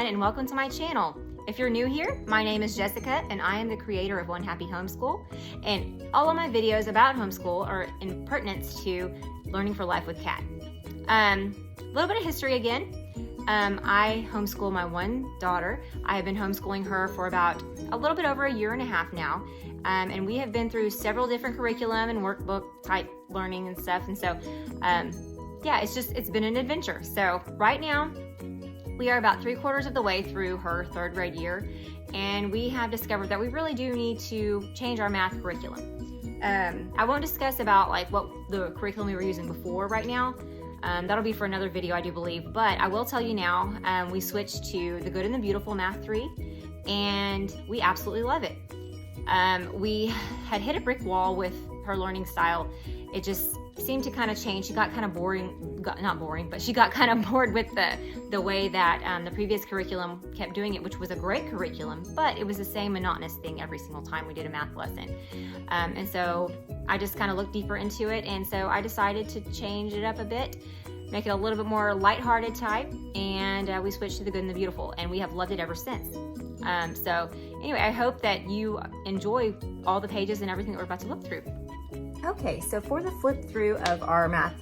everyone, and welcome to my channel. If you're new here, my name is Jessica and I am the creator of One Happy Homeschool, and all of my videos about homeschool are in pertinence to learning for life with Kat. A little bit of history again. I homeschool my one daughter. I have been homeschooling her for about a little bit over a year and a half now, and we have been through several different curriculum and workbook type learning and stuff, and so yeah, it's been an adventure. So right now we are about 3/4 of the way through her 3rd grade year, and we have discovered that we really do need to change our math curriculum. I won't discuss about like what the curriculum we were using before right now. That'll be for another video, I do believe, but I will tell you now, we switched to the Good and the Beautiful Math 3, and we absolutely love it. We had hit a brick wall with her learning style. It just seemed to kind of change. She got kind of not boring, but she got kind of bored with the way that the previous curriculum kept doing it, which was a great curriculum, but it was the same monotonous thing every single time we did a math lesson. And so I just kind of looked deeper into it, and so I decided to change it up a bit, make it a little bit more lighthearted type, and we switched to the Good and the Beautiful, and we have loved it ever since. So anyway, I hope that you enjoy all the pages and everything that we're about to look through. Okay, so for the flip through of our math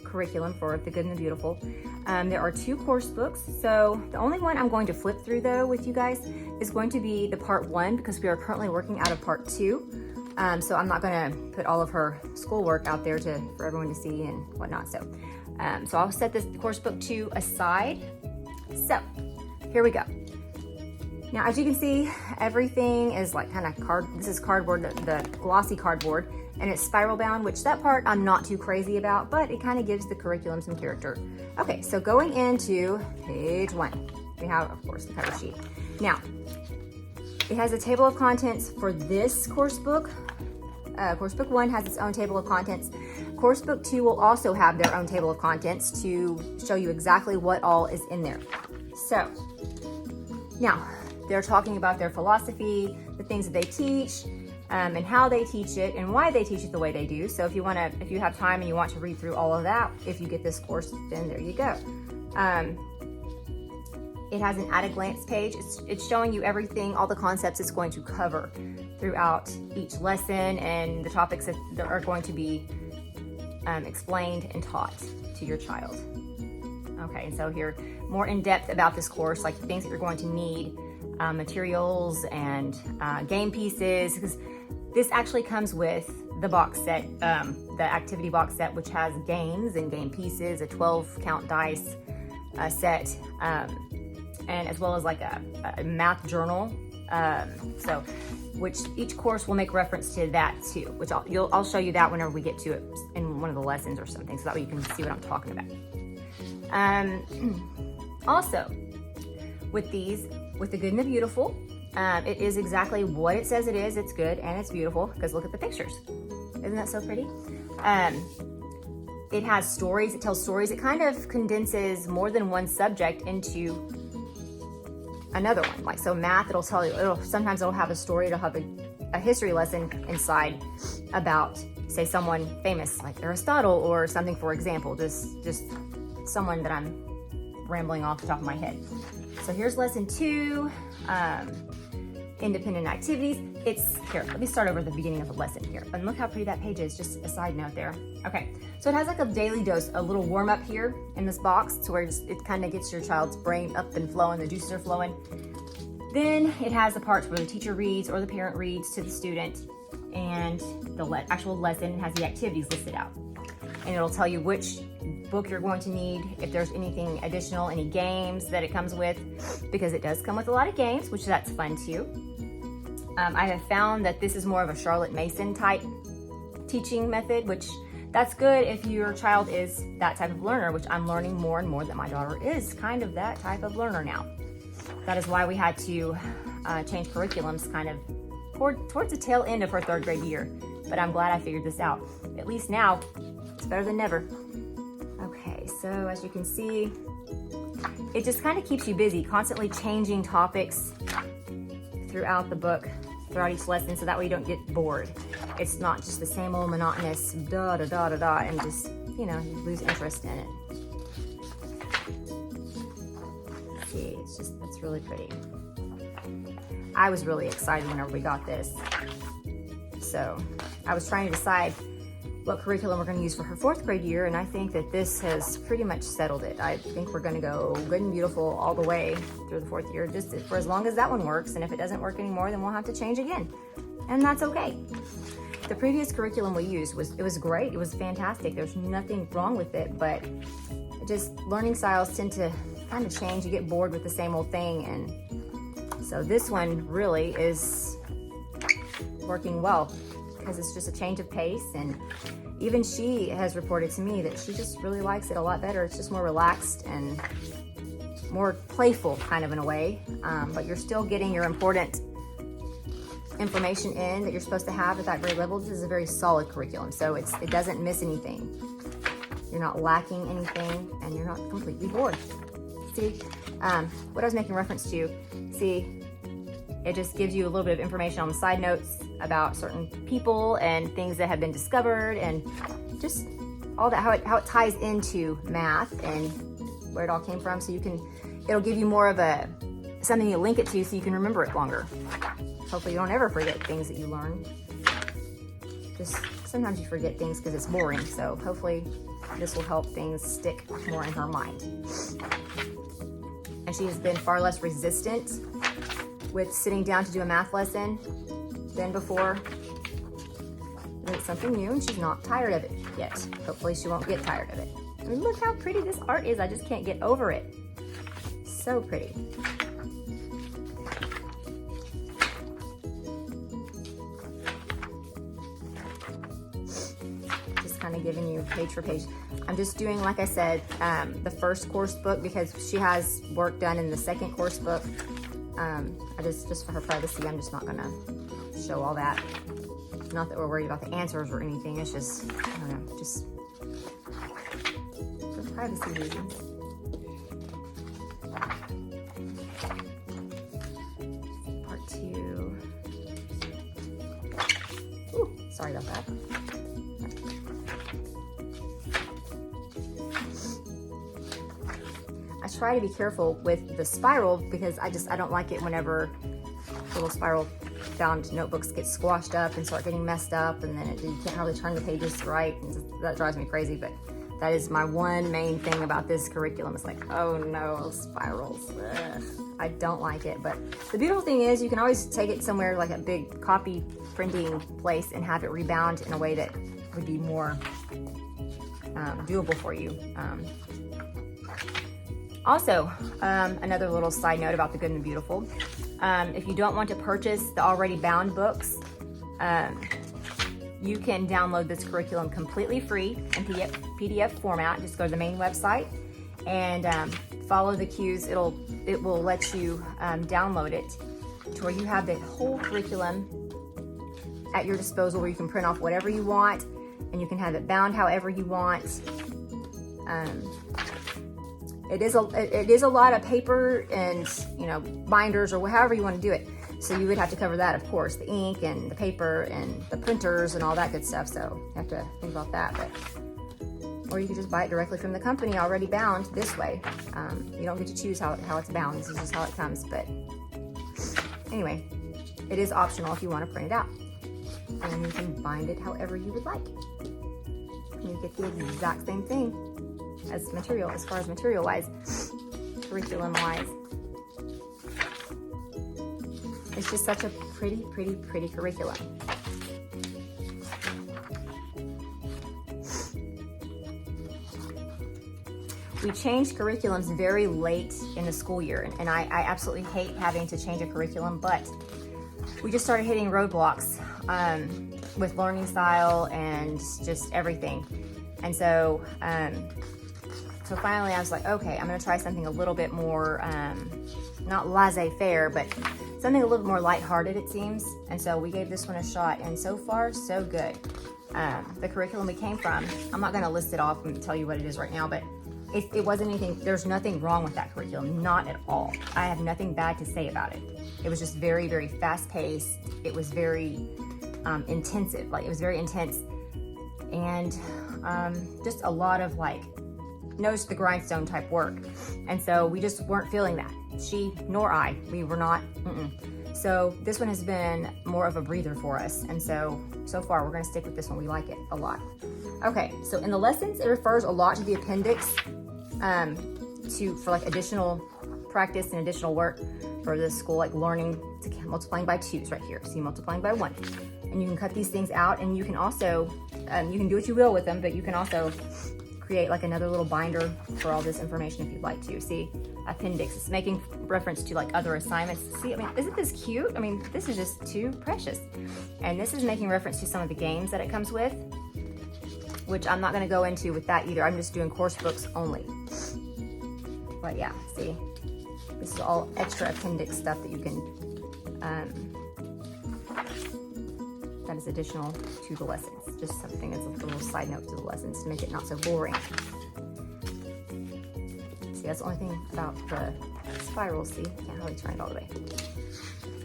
curriculum for the Good and the Beautiful, there are 2 course books. So the only one I'm going to flip through though with you guys is going to be the part 1, because we are currently working out of part 2. So I'm not gonna put all of her schoolwork out there for everyone to see and whatnot. So I'll set this course book 2 aside. So here we go. Now, as you can see, everything is like kind of this is cardboard, the glossy cardboard, and it's spiral bound, which that part I'm not too crazy about, but it kind of gives the curriculum some character. Okay, so going into page 1, we have, of course, the cover sheet. Now, it has a table of contents for this course book. Course book 1 has its own table of contents. Course book 2 will also have their own table of contents to show you exactly what all is in there. So, now, they're talking about their philosophy, the things that they teach, and how they teach it, and why they teach it the way they do. So if you have time and you want to read through all of that, if you get this course, then there you go. It has an at-a-glance page. It's showing you everything, all the concepts it's going to cover throughout each lesson, and the topics that are going to be explained and taught to your child. Okay, and so here, more in depth about this course, like the things that you're going to need, materials and game pieces, because this actually comes with the box set, the activity box set, which has games and game pieces, a 12-count dice set, and as well as like a math journal. So which each course will make reference to that too, which I'll show you that whenever we get to it in one of the lessons or something, so that way you can see what I'm talking about. Also, with the Good and the Beautiful, it is exactly what it says it is. It's good and it's beautiful, because look at the pictures. Isn't that so pretty? It has stories, it tells stories. It kind of condenses more than one subject into another one. Like, so math, it'll tell you, sometimes it'll have a story, it'll have a history lesson inside about, say, someone famous like Aristotle or something, for example, just someone that I'm rambling off the top of my head. So here's lesson 2, independent activities. Here, let me start over at the beginning of the lesson here. And look how pretty that page is, just a side note there. Okay, so it has like a daily dose, a little warm up here in this box to where it kind of gets your child's brain up and flowing, the juices are flowing. Then it has the parts where the teacher reads or the parent reads to the student, and the actual lesson has the activities listed out. And it'll tell you which book you're going to need, if there's anything additional, any games that it comes with, because it does come with a lot of games, which that's fun too. I have found that this is more of a Charlotte Mason type teaching method, which that's good if your child is that type of learner, which I'm learning more and more that my daughter is kind of that type of learner now. That is why we had to change curriculums kind of towards the tail end of her 3rd grade year. But I'm glad I figured this out. At least now, it's better than never. Okay, so as you can see, it just kind of keeps you busy, constantly changing topics throughout the book, throughout each lesson, so that way you don't get bored. It's not just the same old monotonous da-da-da-da-da, and just, you lose interest in it. it's really pretty. I was really excited whenever we got this. So I was trying to decide what curriculum we're going to use for her 4th grade year, and I think that this has pretty much settled it. I think we're going to go Good and Beautiful all the way through the 4th year, just for as long as that one works, and if it doesn't work anymore, then we'll have to change again, and that's okay. The previous curriculum we used was great. It was fantastic. There's nothing wrong with it, but just learning styles tend to kind of change. You get bored with the same old thing, and so this one really is working well because it's just a change of pace, and even she has reported to me that she just really likes it a lot better. It's just more relaxed and more playful kind of in a way, but you're still getting your important information in that you're supposed to have at that grade level. This is a very solid curriculum, so it doesn't miss anything. You're not lacking anything, and you're not completely bored. See, what I was making reference to, see, it just gives you a little bit of information on the side notes about certain people and things that have been discovered, and just all that, how it ties into math and where it all came from. So it'll give you more of something you link it to so you can remember it longer. Hopefully you don't ever forget things that you learn. Just sometimes you forget things because it's boring. So hopefully this will help things stick more in her mind. And she has been far less resistant with sitting down to do a math lesson than before. It's something new, and she's not tired of it yet. Hopefully she won't get tired of it. I mean, look how pretty this art is. I just can't get over it. So pretty. Just kind of giving you page for page. I'm just doing, like I said, the first course book because she has work done in the second course book. Just for her privacy, I'm just not gonna show all that. Not that we're worried about the answers or anything. It's just, I don't know, just for privacy reasons. Part 2. Ooh, sorry about that. I try to be careful with the spiral because I don't like it whenever little spiral bound notebooks get squashed up and start getting messed up, and then you can't hardly turn the pages right, and that drives me crazy. But that is my one main thing about this curriculum. It's like, oh no, spirals. Ugh. I don't like it. But the beautiful thing is you can always take it somewhere like a big copy printing place and have it rebound in a way that would be more doable for you. Also, another little side note about the Good and the Beautiful. If you don't want to purchase the already bound books, you can download this curriculum completely free in PDF format. Just go to the main website and follow the cues. It will let you download it to where you have the whole curriculum at your disposal, where you can print off whatever you want, and you can have it bound however you want. It is a lot of paper and, binders or however you want to do it. So you would have to cover that, of course, the ink and the paper and the printers and all that good stuff. So you have to think about that. Or you could just buy it directly from the company already bound this way. You don't get to choose how it's bound. This is just how it comes. But anyway, it is optional if you want to print it out. And you can bind it however you would like. And you get the exact same thing as material, as far as material wise, curriculum wise. It's just such a pretty curriculum. We changed curriculums very late in the school year, and I absolutely hate having to change a curriculum, but we just started hitting roadblocks with learning style and just everything. And so finally I was like, okay, I'm gonna try something a little bit more, not laissez-faire, but something a little bit more lighthearted, it seems. And so we gave this one a shot, and so far, so good. The curriculum we came from, I'm not gonna list it off and tell you what it is right now, but it wasn't anything, there's nothing wrong with that curriculum, not at all. I have nothing bad to say about it. It was just very fast-paced. It was very intensive, like it was very intense. And just a lot of like nose to the grindstone type work. And so we just weren't feeling that. she nor I, we were not, So this one has been more of a breather for us. And so far we're gonna stick with this one. We like it a lot. Okay, so in the lessons, it refers a lot to the appendix for like additional practice and additional work for the school, like learning to multiplying by 2s right here. See, multiplying by 1. And you can cut these things out, and you can also, you can do what you will with them, but you can also create like another little binder for all this information if you'd like to. See, appendix, it's making reference to like other assignments. See, I mean, isn't this cute? I mean, this is just too precious. And this is making reference to some of the games that it comes with, which I'm not gonna go into with that either. I'm just doing course books only. But yeah, see, this is all extra appendix stuff that you can, that is additional to the lessons. Just something that's a little side note to the lessons to make it not so boring. See, that's the only thing about the spiral, see? Can't really turn it all the way.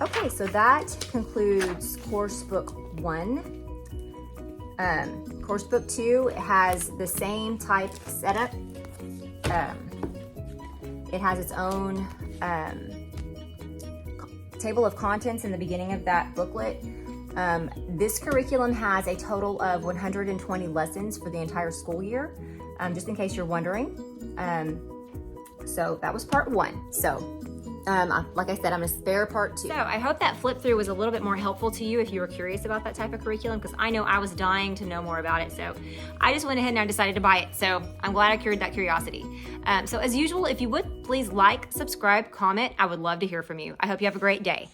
Okay, so that concludes course book 1. Course book 2 has the same type setup. It has its own table of contents in the beginning of that booklet. This curriculum has a total of 120 lessons for the entire school year, just in case you're wondering. So that was part 1. So like I said, I'm gonna spare part 2. So I hope that flip through was a little bit more helpful to you if you were curious about that type of curriculum, because I know I was dying to know more about it. So I just went ahead and I decided to buy it. So I'm glad I cured that curiosity. So as usual, if you would, please like, subscribe, comment. I would love to hear from you. I hope you have a great day.